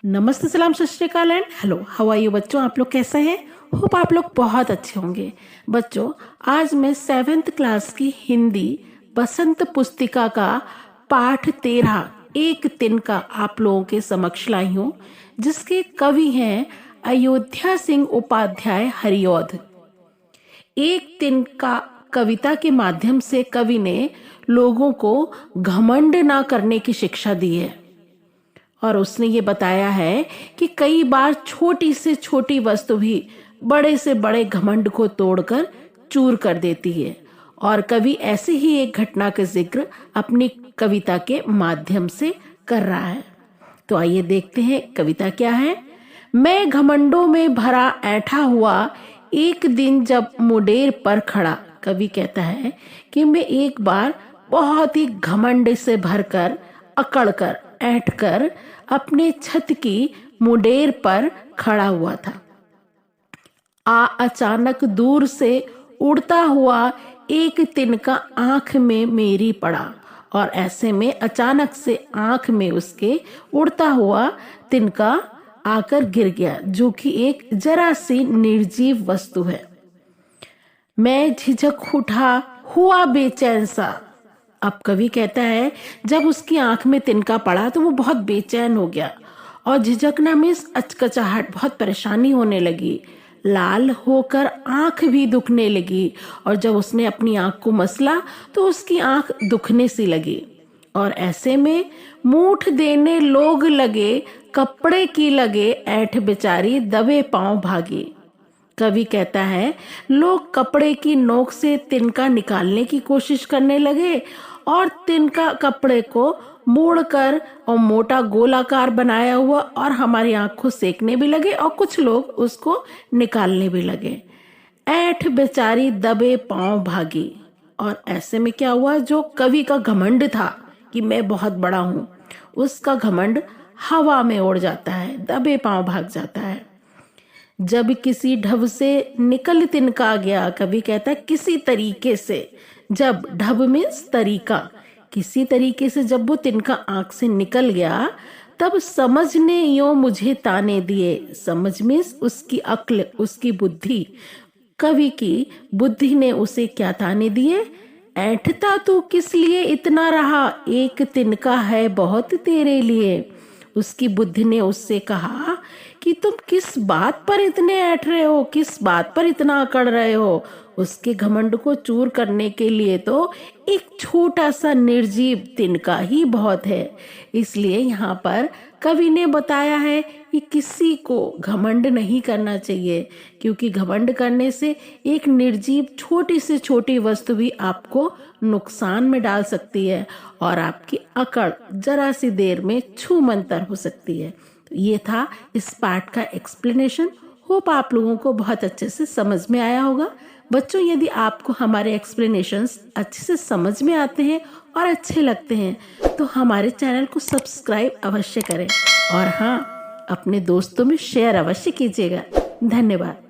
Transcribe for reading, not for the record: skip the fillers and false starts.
नमस्ते, सलाम, सत श्री अकाल and hello, how are you बच्चों। आप लोग कैसे हैं? होप आप लोग बहुत अच्छे होंगे। बच्चों, आज मैं 7th क्लास की हिंदी बसंत पुस्तिका का पाठ 13 एक तिनका आप लोगों के समक्ष लाई हूँ, जिसके कवि हैं अयोध्या सिंह उपाध्याय हरिऔध। एक तिनका कविता के माध्यम से कवि ने लोगों को घमंड ना करने की शिक्षा दी है और उसने ये बताया है कि कई बार छोटी से छोटी वस्तु भी बड़े से बड़े घमंड को तोड़कर चूर कर देती है। और कवि ऐसे ही एक घटना का जिक्र अपनी कविता के माध्यम से कर रहा है। तो आइए देखते हैं कविता क्या है। मैं घमंडों में भरा ऐठा हुआ एक दिन जब मुडेर पर खड़ा। कवि कहता है कि मैं एक बार बहुत ही घमंड से भरकर, अकड़कर, ऐंठकर अपने छत की मुडेर पर खड़ा हुआ था। अचानक दूर से उड़ता हुआ एक तिनका आंख में मेरी पड़ा और ऐसे में अचानक से आंख में उसके उड़ता हुआ तिनका आकर गिर गया, जो कि एक जरा सी निर्जीव वस्तु है। मैं झिझक उठा, हुआ बेचैन सा। अब कवि कहता है जब उसकी आंख में तिनका पड़ा तो वो बहुत बेचैन हो गया और झिझकना मीन्स अचकचाहट, बहुत परेशानी होने लगी। लाल होकर आंख भी दुखने लगी और जब उसने अपनी आंख को मसला तो उसकी आंख दुखने सी लगी। और ऐसे में मूठ देने लोग लगे, कपड़े की लगे ऐंठ बेचारी दबे पांव भागी। कवि कहता है लोग कपड़े की नोक से तिनका निकालने की कोशिश करने लगे और तिनका कपड़े को मोड़कर और मोटा गोलाकार बनाया हुआ और हमारी आंख को सेकने भी लगे और कुछ लोग उसको निकालने भी लगे। ऐंठ बेचारी दबे पांव भागी। और ऐसे में क्या हुआ, जो कवि का घमंड था कि मैं बहुत बड़ा हूं, उसका घमंड हवा में उड़ जाता है, दबे पांव भाग जाता है। जब किसी ढब से निकल तिनका गया, कवि कहता है किसी तरीके से, जब ढब मीन्स तरीका, किसी तरीके से जब वो तिनका आंख से निकल गया तब समझ ने यो मुझे ताने दिए। समझ मीन्स उसकी अक्ल, उसकी बुद्धि, कवि की बुद्धि ने उसे क्या ताने दिए। ऐंठता तू किस लिए इतना रहा, एक तिनका है बहुत तेरे लिए। उसकी बुद्धि ने उससे कहा कि तुम किस बात पर इतने ऐंठ रहे हो, किस बात पर इतना अकड़ रहे हो। उसके घमंड को चूर करने के लिए तो एक छोटा सा निर्जीव तिनका ही बहुत है। इसलिए यहाँ पर कवि ने बताया है कि किसी को घमंड नहीं करना चाहिए, क्योंकि घमंड करने से एक निर्जीव छोटी से छोटी वस्तु भी आपको नुकसान में डाल सकती है और आपकी अकड़ जरा सी देर में छूमंतर हो सकती है। तो ये था इस पाठ का एक्सप्लेनेशन। होप आप लोगों को बहुत अच्छे से समझ में आया होगा। बच्चों, यदि आपको हमारे एक्सप्लेनेशंस अच्छे से समझ में आते हैं और अच्छे लगते हैं तो हमारे चैनल को सब्सक्राइब अवश्य करें और हाँ, अपने दोस्तों में शेयर अवश्य कीजिएगा। धन्यवाद।